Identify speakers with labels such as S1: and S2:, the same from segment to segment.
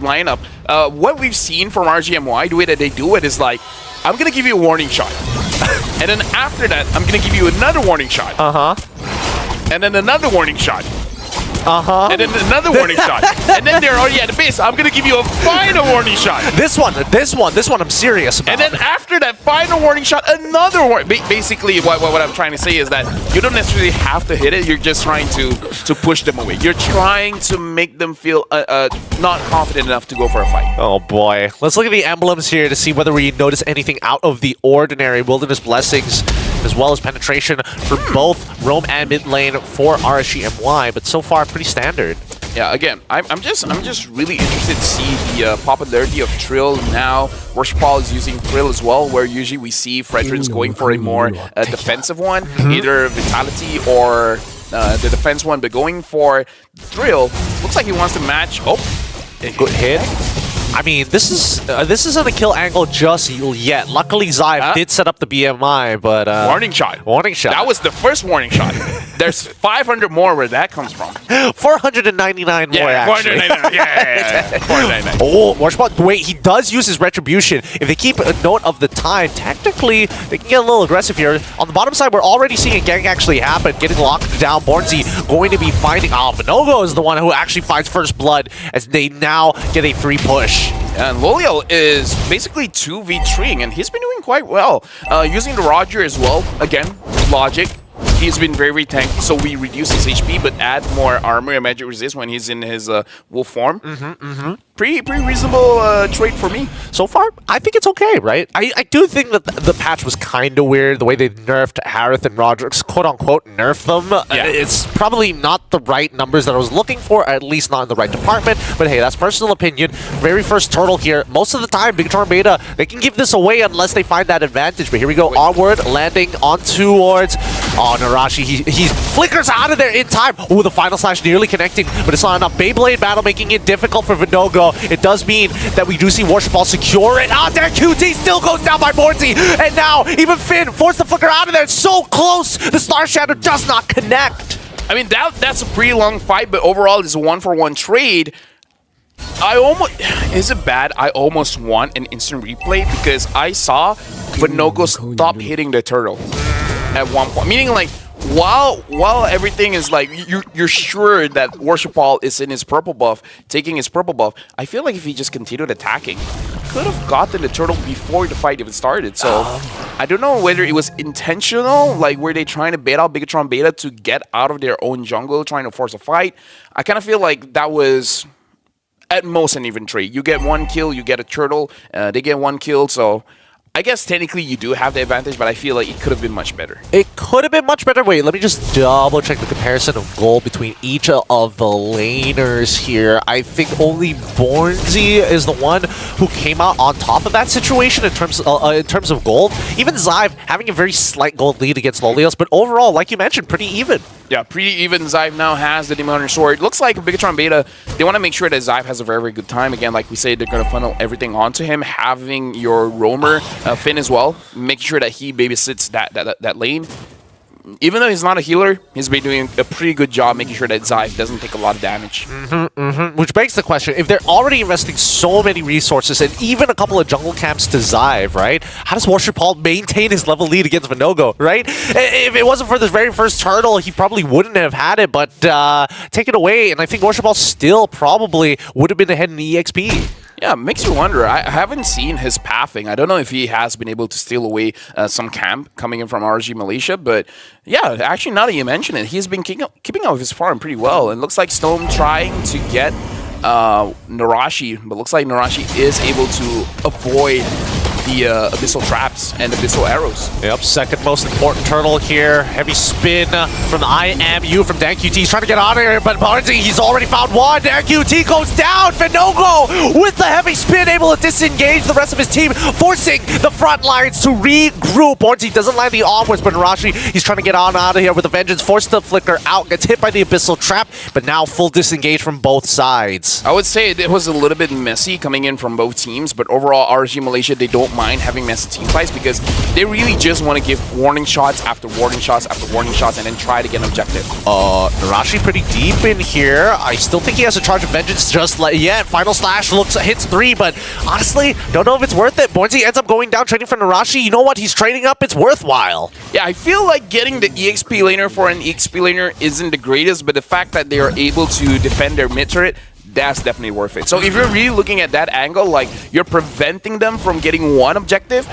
S1: lineup, what we've seen from RGMY, the way that they do it is like, I'm going to give you a warning shot. And then after that, I'm going to give you another warning shot. And then another warning shot. And then another warning shot. And then they're already at the base. I'm going to give you a final warning shot.
S2: This one, I'm serious about.
S1: And then after that final warning shot, another warning. Basically, what I'm trying to say is that you don't necessarily have to hit it. You're just trying to push them away. You're trying to make them feel not confident enough to go for a fight.
S2: Oh boy. Let's look at the emblems here to see whether we notice anything out of the ordinary. Wilderness Blessings, as well as penetration for both Roam and mid lane for RSGMY, but so far pretty standard.
S1: Yeah, again, I'm just really interested to see the popularity of Trill now. Worshipal is using Trill as well, where usually we see Fredrin's going for a more defensive one, either Vitality or the defense one, but going for Trill, looks like he wants to match. Oh,
S2: good hit. I mean, this isn't a kill angle just yet. Luckily, Zyve did set up the BMI, but...
S1: warning shot.
S2: Warning shot.
S1: That was the first warning shot. There's 500 more where that comes from.
S2: 499 more, actually.
S1: 499. Yeah. 499.
S2: Oh, Worshipal, wait, he does use his Retribution. If they keep a note of the time, technically, they can get a little aggressive here. On the bottom side, we're already seeing a gank actually happen, getting locked down. Bornzy going to be finding... Oh, Vinogo is the one who actually finds first blood as they now get a free push.
S1: And Lolio is basically 2v3ing, and he's been doing quite well. Using the Roger as well. Again, logic. He's been very tanky, so we reduce his HP, but add more armor and magic resist when he's in his wolf form. Pretty reasonable trade for me.
S2: So far, I think it's okay, right? I do think that the patch was kind of weird, the way they nerfed Harith and Roderick's, quote-unquote, nerfed them.
S1: Yeah.
S2: It's probably not the right numbers that I was looking for, at least not in the right department, but hey, that's personal opinion. Very first turtle here. Most of the time, Bigetron Beta, they can give this away unless they find that advantage, but here we go, onward, landing on towards... Oh, Narashi, he flickers out of there in time. Oh, the final slash nearly connecting, but it's not enough. Beyblade battle making it difficult for Vinogo. It does mean that we do see Worshipal secure it. Ah, there QT still goes down by Bornzy. And now, even Finn forced the flicker out of there. It's so close. The Star Shadow does not connect.
S1: I mean, that's a pretty long fight, but overall, it's a 1-for-1 trade. Is it bad? I almost want an instant replay because I saw Vinogo stop hitting the turtle at one point. Meaning, like, while everything is like, you're sure that Worshipal is in his purple buff, taking his purple buff, I feel like if he just continued attacking, could have gotten the turtle before the fight even started. So, I don't know whether it was intentional, like, were they trying to bait out Bigetron Beta to get out of their own jungle, trying to force a fight? I kind of feel like that was... at most an even trade. You get one kill, you get a turtle, they get one kill, so I guess technically you do have the advantage, but I feel like it could have been much better.
S2: It could have been much better. Wait, let me just double check the comparison of gold between each of the laners here. I think only Bornzy is the one who came out on top of that situation in terms of gold. Even Zyve having a very slight gold lead against Lolios, but overall, like you mentioned, pretty even.
S1: Yeah, pretty even. Zyve now has the Demon Hunter Sword. Looks like Bigetron Beta, they want to make sure that Zyve has a very, very good time. Again, like we say, they're going to funnel everything onto him. Having your roamer, Finn as well, make sure that he babysits that lane. Even though he's not a healer, he's been doing a pretty good job making sure that Zyve doesn't take a lot of damage.
S2: Which begs the question, if they're already investing so many resources and even a couple of jungle camps to Zyve, right? How does Worshipal maintain his level lead against Vinogo, right? If it wasn't for this very first turtle, he probably wouldn't have had it, but take it away, and I think Worshipal still probably would have been ahead in the EXP.
S1: Yeah, it makes you wonder. I haven't seen his pathing. I don't know if he has been able to steal away some camp coming in from RG Malaysia, but yeah, actually, now that you mention it, he's been keeping up with his farm pretty well. It looks like Stone trying to get Narashi, but looks like Narashi is able to avoid the Abyssal Traps and Abyssal Arrows.
S2: Yep, second most important turtle here. Heavy spin from the IMU from DanQT. He's trying to get out of here, but Bornzy, he's already found one. DanQT goes down. Vinogo with the heavy spin, able to disengage the rest of his team, forcing the front lines to regroup. Bornzy doesn't land the onwards, but Narashi, he's trying to get on out of here with a vengeance. Forced the flicker out, gets hit by the Abyssal Trap, but now full disengage from both sides.
S1: I would say it was a little bit messy coming in from both teams, but overall, RG Malaysia, they don't mind having massive team fights because they really just want to give warning shots after warning shots after warning shots and then try to get an objective.
S2: Narashi pretty deep in here. I still think he has a charge of vengeance just like yet. Final slash hits 3, but honestly, don't know if it's worth it. Bornzy ends up going down trading for Narashi. You know what? He's trading up. It's worthwhile.
S1: Yeah, I feel like getting the EXP laner for an EXP laner isn't the greatest, but the fact that they are able to defend their mid turret, that's definitely worth it. So if you're really looking at that angle, like you're preventing them from getting one objective,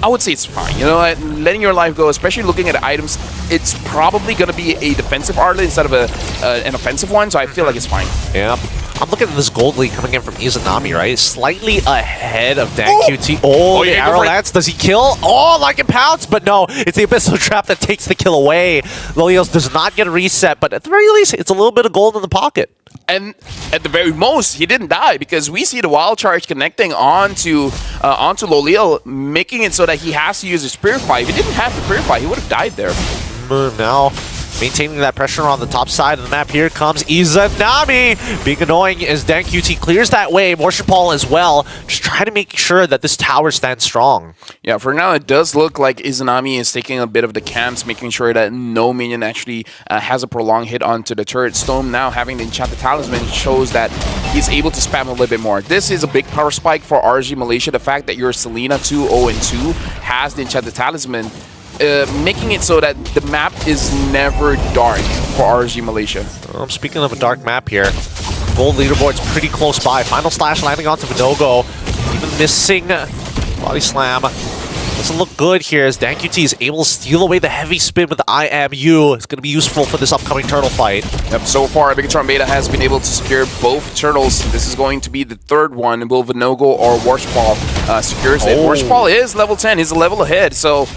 S1: I would say it's fine. You know, letting your life go, especially looking at items, it's probably going to be a defensive Arlet instead of an offensive one, so I feel like it's fine.
S2: Yep. I'm looking at this gold lead coming in from Izanami, right? Slightly ahead of Dan QT. Oh, the arrow lance. Does he kill? Oh, like it pounce, but no. It's the Abyssal Trap that takes the kill away. Lolios does not get a reset, but at the very least, it's a little bit of gold in the pocket.
S1: And at the very most, he didn't die because we see the wild charge connecting onto Loliel, making it so that he has to use his Purify. If he didn't have the Purify, he would have died there.
S2: Now, maintaining that pressure on the top side of the map. Here comes Izanami. Being annoying as Dan QT clears that way. Worshipal as well. Just trying to make sure that this tower stands strong.
S1: Yeah, for now it does look like Izanami is taking a bit of the camps, making sure that no minion actually has a prolonged hit onto the turret. Stone now having the Enchanted Talisman shows that he's able to spam a little bit more. This is a big power spike for RG Malaysia. The fact that your Selena 2-0-2 has the Enchanted Talisman, making it so that the map is never dark for RG Malaysia.
S2: Speaking of a dark map here, gold leaderboard's pretty close by. Final slash landing onto Vinogo. Even missing body slam. Doesn't look good here as Dan QT is able to steal away the heavy spin with the IMU. It's going to be useful for this upcoming turtle fight.
S1: Yep, so far Bigetron Beta has been able to secure both turtles. This is going to be the third one. Will Vinogo or Worshipal secures it? Worshipal is level 10. He's a level ahead, so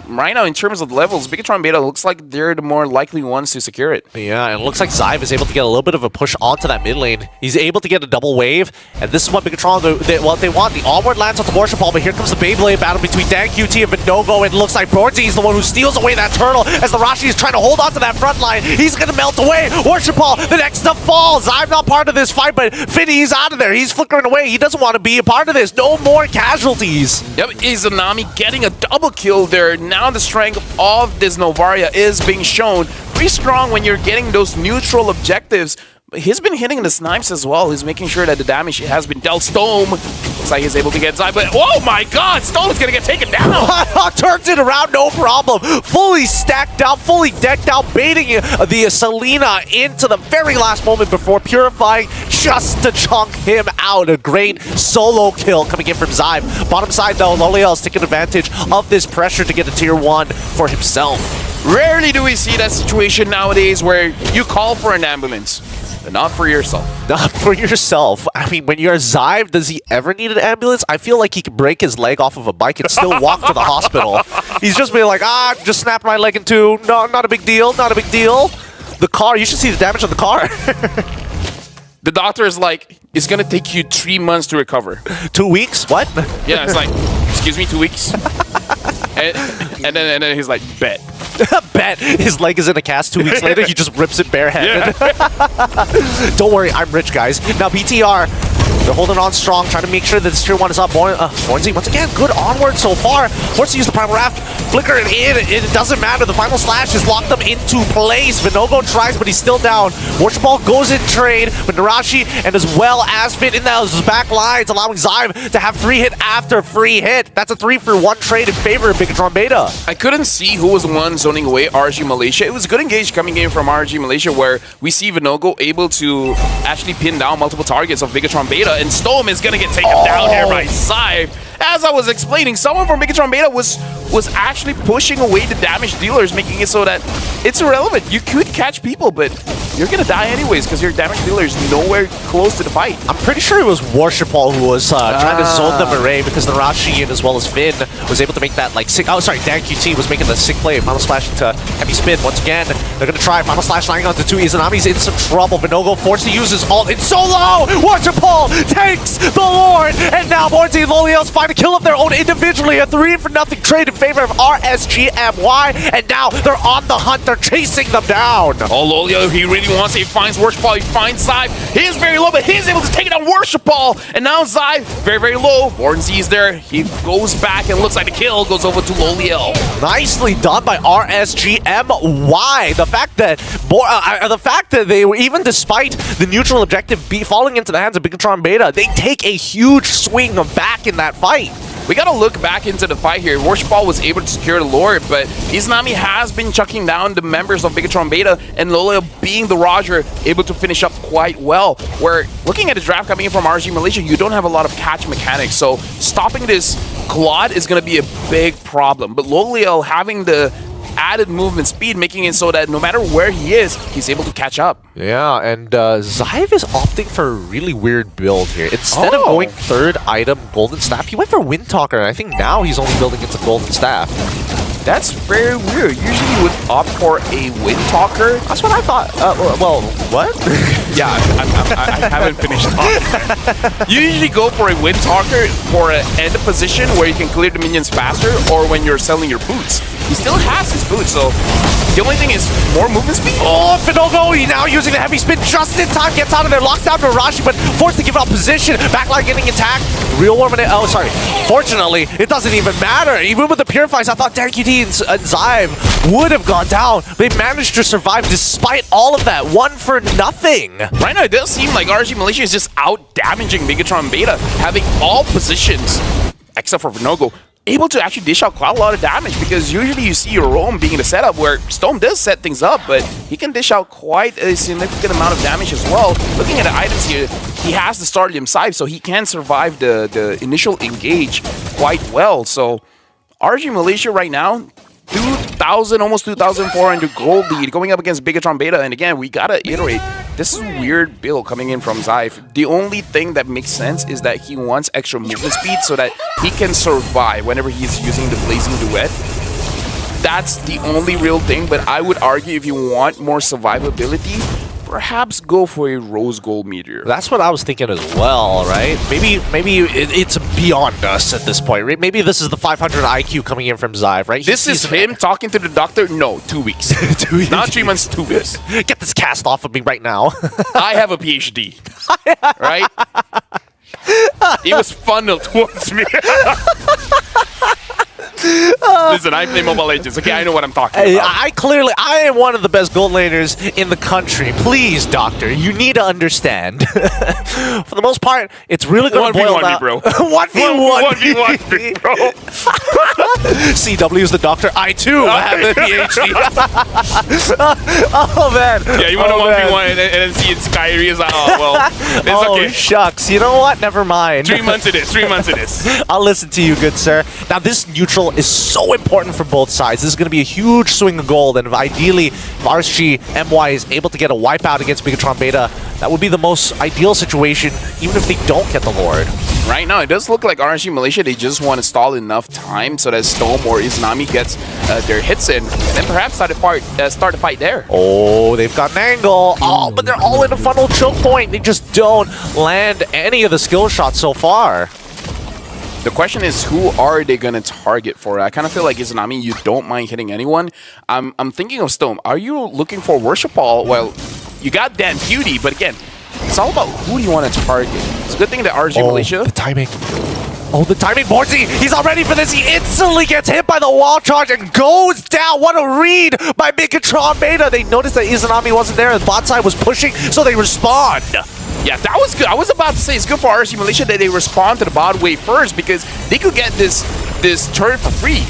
S1: right now, in terms of levels, Bigetron Beta looks like they're the more likely ones to secure it.
S2: Yeah, and it looks like Zyve is able to get a little bit of a push onto that mid lane. He's able to get a double wave, and this is what Bigetron, what they want. The onward lands onto Worshipal, but here comes the Beyblade battle between Dan QT and Vinogo, and it looks like Bornzy is the one who steals away that turtle as the Rashi is trying to hold onto that front line. He's going to melt away. Worshipal, the next up falls. Zyve not part of this fight, but Finny's out of there. He's flickering away. He doesn't want to be a part of this. No more casualties.
S1: Yep, Izanami getting a double kill there. Now the strength of this Novaria is being shown. Pretty strong when you're getting those neutral objectives. But he's been hitting the snipes as well. He's making sure that the damage has been dealt. Stone looks like he's able to get Zyve, but oh my god, Stone is gonna get taken down.
S2: Turns it around, no problem. Fully stacked out, fully decked out, baiting the Selena into the very last moment before purifying just to chunk him out. A great solo kill coming in from Zyve. Bottom side though, Loliel is taking advantage of this pressure to get a tier 1 for himself.
S1: Rarely do we see that situation nowadays where you call for an ambulance, but not for yourself.
S2: Not for yourself. I mean, when you're Zyve, does he ever need an ambulance? I feel like he could break his leg off of a bike and still walk to the hospital. He's just being like, just snapped my leg in two. No, not a big deal, not a big deal. The car, you should see the damage on the car.
S1: The doctor is like, it's gonna take you 3 months to recover.
S2: 2 weeks? What?
S1: Yeah, it's like, excuse me, 2 weeks? and then he's like, bet.
S2: Bet. His leg is in a cast 2 weeks later, he just rips it barehanded. Yeah. Don't worry, I'm rich, guys. Now, BTR, they're holding on strong, trying to make sure that this tier 1 is up. Bornzy, once again, good onward so far. Forced to use the Primal Raft, flicker it in. It doesn't matter. The final slash has locked them into place. Vinogo tries, but he's still down. Worshipal goes in trade with Narashi, and as well as fit in those back lines, allowing Zyve to have free hit after free hit. That's a 3-for-1 trade in favor of Bigetron Beta.
S1: I couldn't see who was the one zoning away RG Malaysia. It was a good engage coming in from RG Malaysia where we see Vinogo able to actually pin down multiple targets of Bigetron Beta, and Storm is gonna get taken down here by Zyve. As I was explaining, someone from Bigetron Beta was actually pushing away the damage dealers, making it so that it's irrelevant. You could catch people, but you're gonna die anyways because your damage dealer is nowhere close to the fight.
S2: I'm pretty sure it was Worshipal who was trying to zone the array because Narashi and as well as Finn was able to make that like sick. Oh, sorry, Dan QT was making the sick play. Final slash into heavy spin once again. They're gonna try final slash landing onto 2. Izanami's in some trouble. Vinogo forced to use his ult. It's so low. Worshipal takes the Lord, and now Bornzy and Loliel's find a kill of their own individually. A 3-for-0 trade in favor of RSGMY, and now they're on the hunt. They're chasing them down.
S1: Oh, Lolio, he really wants it. He finds Worship Ball. He finds Zyve. He is very low, but he's able to take it on Worship Ball. And now Zyve, very, very low. Born Z is there. He goes back and looks like the kill goes over to Lolio.
S2: Nicely done by RSGMY. The fact that they were, even despite the neutral objective falling into the hands of Bigetron Beta, they take a huge swing back in that fight.
S1: We gotta look back into the fight here. Worship Ball was able to secure the Lord, but Izanami has been chucking down the members of Bigetron Beta, and Lolio, being the Roger, able to finish up quite well. Where, looking at the draft coming in from RG Malaysia, you don't have a lot of catch mechanics, so stopping this Claude is gonna be a big problem. But Lolio having the added movement speed, making it so that no matter where he is, he's able to catch up.
S2: Yeah, and Zyve is opting for a really weird build here. Instead of going third item Golden Staff, he went for Wind Talker, and I think now he's only building into Golden Staff.
S1: That's very weird. Usually you would opt for a Wind Talker.
S2: That's what I thought. Well, what?
S1: Yeah, I haven't finished talking. You usually go for a Wind Talker for an end position where you can clear the minions faster, or when you're selling your boots. He still has his boots, so the only thing is more movement speed.
S2: Oh, Finogo, he now using the heavy spin just in time, gets out of there, locks down to Arashi, but forced to give up position. Backline getting attacked. Real warm in it. Oh, sorry. Fortunately, it doesn't even matter. Even with the Purifies, I thought Darren QT and Zyve would have gone down. They managed to survive despite all of that. 1 for nothing.
S1: Right now, it does seem like RG Malaysia is just out-damaging Bigetron Beta, having all positions, except for Vinogo, able to actually dish out quite a lot of damage, because usually you see your Rome being the setup where Stone does set things up, but he can dish out quite a significant amount of damage as well. Looking at the items here, he has the Stardom Scythe, so he can survive the initial engage quite well. So RG Malaysia right now, 2,000, almost 2,400 gold lead going up against Bigetron Beta. And again, we gotta iterate. This is a weird build coming in from Zyve. The only thing that makes sense is that he wants extra movement speed so that he can survive whenever he's using the Blazing Duet. That's the only real thing, but I would argue if you want more survivability, perhaps go for a Rose Gold Meteor.
S2: That's what I was thinking as well, right? Maybe it's beyond us at this point, right? Maybe this is the 500 IQ coming in from Zyve, right?
S1: This is him talking to the doctor? No, 2 weeks. 2 weeks. Not 3 months, 2 weeks.
S2: Get this cast off of me right now.
S1: I have a PhD, right? It was funneled towards me. Listen, I play Mobile Legends. Okay, I know what I'm talking about.
S2: I am one of the best gold laners in the country. Please, doctor, you need to understand. For the most part, it's really going to boil down.
S1: 1v1 me, bro.
S2: 1v1 me, bro. CW is the doctor. I too have the PhD. Oh man.
S1: Yeah, you want to 1v1 and then see it's Kyrie is like, oh well, it's okay.
S2: Shucks. You know what? Never mind.
S1: 3 months it is. 3 months it is.
S2: I'll listen to you, good sir. Now this neutral is so important for both sides. This is going to be a huge swing of gold, and if ideally if RSGMY is able to get a wipeout against Bigetron Beta, that would be the most ideal situation, even if they don't get the Lord.
S1: Right now, it does look like RNG Malaysia, they just want to stall enough time so that Storm or Izanami gets their hits in, and then perhaps start the fight there.
S2: Oh, they've got an angle. Oh, but they're all in a funnel choke point. They just don't land any of the skill shots so far.
S1: The question is, who are they going to target for? I kind of feel like Izanami, you don't mind hitting anyone. I'm thinking of Stone. Are you looking for Worship Ball? Well, you got Dan Beauty, but again, it's all about who do you want to target. It's a good thing that RG Malaysia...
S2: the timing. Oh, the timing. Borzi, he's all ready for this. He instantly gets hit by the wall charge and goes down. What a read by Bigetron Beta. They noticed that Izanami wasn't there and the bot side was pushing, so they respond.
S1: Yeah, that was good. I was about to say it's good for RSG Malaysia that they respond to the bot wave first, because they could get this turret for free.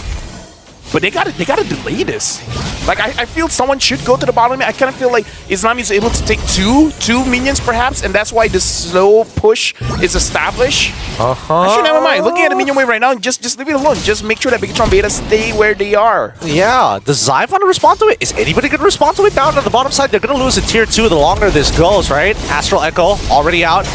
S1: But they gotta delay this. Like I feel someone should go to the bottom. I kind of feel like Izanami is able to take two minions perhaps, and that's why the slow push is established. Actually, never mind. Looking at the minion wave right now, just leave it alone. Just make sure that Bigetron Beta stay where they are.
S2: Yeah, does Zyve want to respond to it? Is anybody going to respond to it? Down on the bottom side, they're going to lose a tier 2 the longer this goes, right? Astral Echo already out.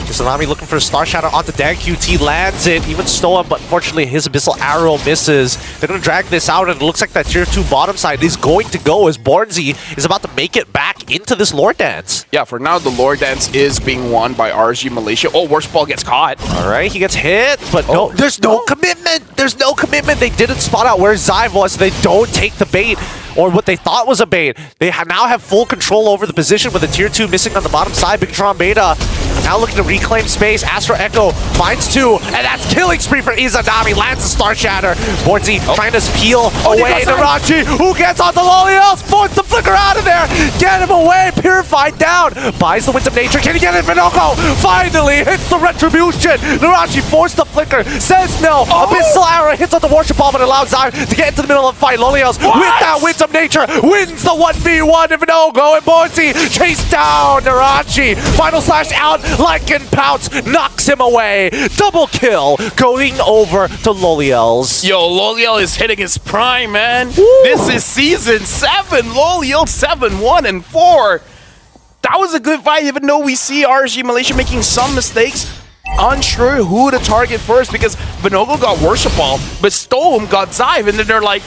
S2: Izanami looking for a Star Shatter onto Dan QT, lands it, even Stoa, but unfortunately his Abyssal Arrow misses. They're going to drag this out, and it looks like that tier 2 bottom side is going to go as Bornzy is about to make it back into this Lord Dance.
S1: Yeah, for now, the Lord Dance is being won by RSG Malaysia. Oh, Worship Ball gets caught.
S2: All right, he gets hit, but no, there's no commitment. There's no commitment. They didn't spot out where Zyve was, so they don't take the bait, or what they thought was a bait. They now have full control over the position with the tier 2 missing on the bottom side. Bigetron Beta now looking to reclaim space. Astro Echo finds 2, and that's killing spree for Izanami. Lands the Star Shatter. Bornzy trying to peel away Narachi, who gets onto Lolios, forced the flicker out of there. Get him away. Purified down. Buys the Winds of Nature. Can he get it? Vinoco finally hits the Retribution. Narachi forced the flicker. Says no. Abyssal Arrow hits on the Worship Ball, but allows Zyme to get into the middle of the fight. Lolios with that Winds of Nature wins the 1v1. And Vinoco and Bornzy chase down Narachi. Final slash out. Lycan Pounce knocks him away. Double kill going over to Loliels.
S1: Yo, Loliel is hitting his prime, man. Woo. This is season 7. Loliel 7-1-4. That was a good fight, even though we see RSG Malaysia making some mistakes. Unsure who to target first because Vinogo got Worship Ball, but Stone got Zyve, and then they're like,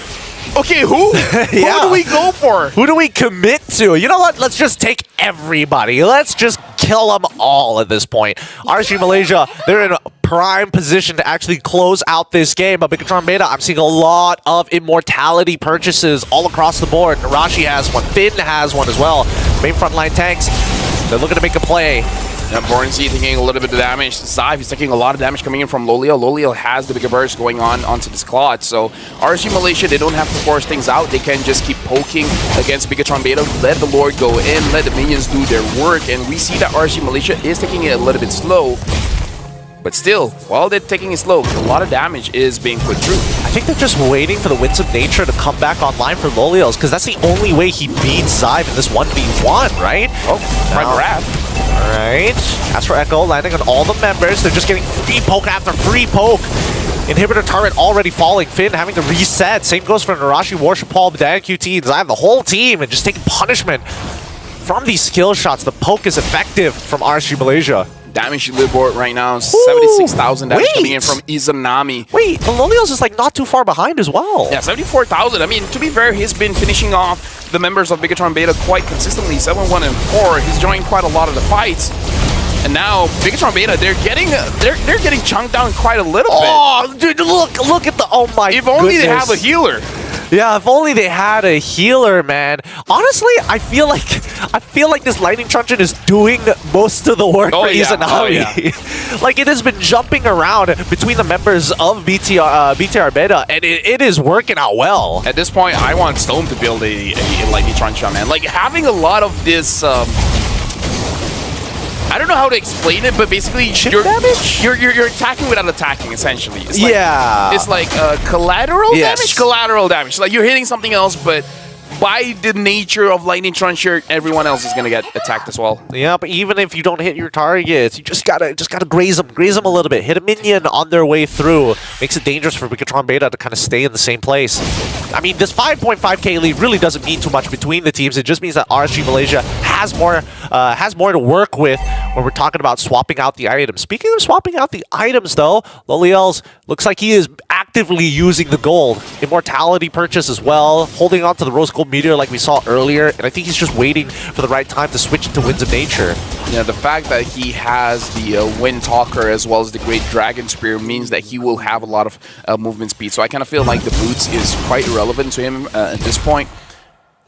S1: okay, who? Who do we go for?
S2: Who do we commit to? You know what? Let's just take everybody. Let's just kill them all at this point. RSG Malaysia, they're in a prime position to actually close out this game. But Bigetron Beta, I'm seeing a lot of immortality purchases all across the board. Narashi has one. Finn has one as well. Main frontline tanks, they're looking to make a play.
S1: And Bornzy taking a little bit of damage. Zyve is taking a lot of damage coming in from Loliel. Loliel has the bigger burst going on onto this Claude. So RSG Malaysia, they don't have to force things out. They can just keep poking against Bigetron Beta. Let the Lord go in. Let the minions do their work. And we see that RSG Malaysia is taking it a little bit slow. But still, while they're taking it slow, a lot of damage is being put through.
S2: I think they're just waiting for the Winds of Nature to come back online for Loliels, because that's the only way he beats Zyve in this 1v1, right?
S1: Oh, Prime Wrath.
S2: Alright. Astro Echo landing on all the members. They're just getting free poke after free poke. Inhibitor turret already falling. Finn having to reset. Same goes for Narashi, Worship Ball, Dan QT, Zyve, the whole team, and just taking punishment from these skill shots. The poke is effective from RSG Malaysia.
S1: Damage leaderboard right now, 76,000 damage coming in from Izanami.
S2: Wait, the Lolios is like not too far behind as well.
S1: Yeah, 74,000. I mean, to be fair, he's been finishing off the members of Bigetron Beta quite consistently, 7-1-4. He's joined quite a lot of the fights. And now Bigetron Beta, they're getting chunked down quite a little bit.
S2: Oh, dude, look at the, oh my
S1: If only they have a healer.
S2: Yeah, if only they had a healer, man. Honestly, I feel like this Lightning Truncheon is doing most of the work for Izanami. Oh, yeah. Like, it has been jumping around between the members of BTR Beta, and it is working out well.
S1: At this point, I want Stone to build a Lightning Truncheon, man. Like, having a lot of this... I don't know how to explain it, but basically you're attacking without attacking, essentially. It's like, it's like collateral damage? Collateral damage. Like you're hitting something else, but by the nature of Lightning Truncheon, everyone else is gonna get attacked as well.
S2: Yeah, but even if you don't hit your targets, you just gotta graze them a little bit. Hit a minion on their way through. Makes it dangerous for Bigetron Beta to kind of stay in the same place. I mean, this 5.5k lead really doesn't mean too much between the teams. It just means that RSG Malaysia has more to work with when we're talking about swapping out the items. Speaking of swapping out the items, though, Loliels looks like he is actively using the gold. Immortality purchase as well, holding on to the Rose Gold Meteor like we saw earlier, and I think he's just waiting for the right time to switch into Winds of Nature.
S1: Yeah, the fact that he has the Wind Talker as well as the Great Dragon Spear means that he will have a lot of movement speed. So I kind of feel like the boots is quite irrelevant to him at this point.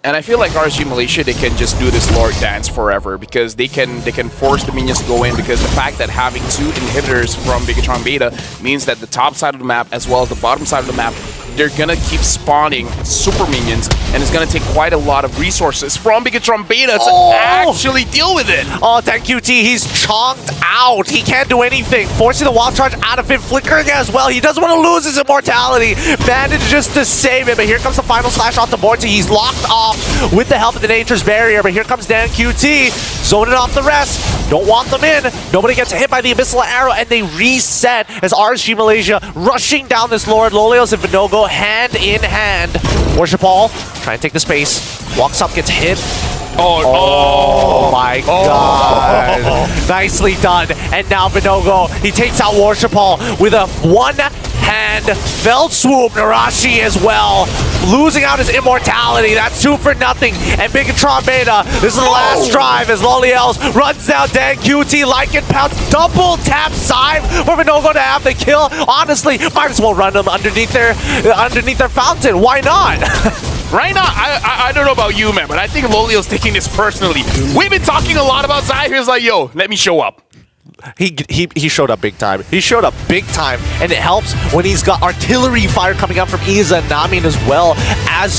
S1: And I feel like RSG Malaysia, they can just do this Lord Dance forever because they can force the minions to go in, because the fact that having 2 inhibitors from Bigetron Beta means that the top side of the map as well as the bottom side of the map, they're gonna keep spawning super minions, and it's gonna take quite a lot of resources from Bigetron Beta to actually deal with it.
S2: Oh, thank QT, he's chonked out. He can't do anything. Forcing the Wild Charge out of him, flickering as well. He doesn't want to lose his immortality. Bandage just to save it, but here comes the final slash off the board. He's locked off with the help of the Nature's Barrier, but here comes Dan QT, zoning off the rest. Don't want them in. Nobody gets hit by the Abyssal Arrow, and they reset as RSG Malaysia rushing down this Lord. Lolios and Vinogo hand in hand. Worship Ball, trying to take the space. Walks up, gets hit. Oh my god. Nicely done. And now Binogo, he takes out Worship Hall with a one-hand felt swoop. Narashi as well, losing out his immortality. That's 2 for nothing. And Bigetron Beta, this is the last drive as Loliels runs down Dan QT, Lycan pounds, double tap side for Binogo to have the kill. Honestly, might as well run them underneath their fountain. Why not?
S1: Right now, I don't know about you, man, but I think Lolio's taking this personally. We've been talking a lot about Zai. He's like, yo, let me show up.
S2: He showed up big time. He showed up big time, and it helps when he's got artillery fire coming out from Iza and Namin as well as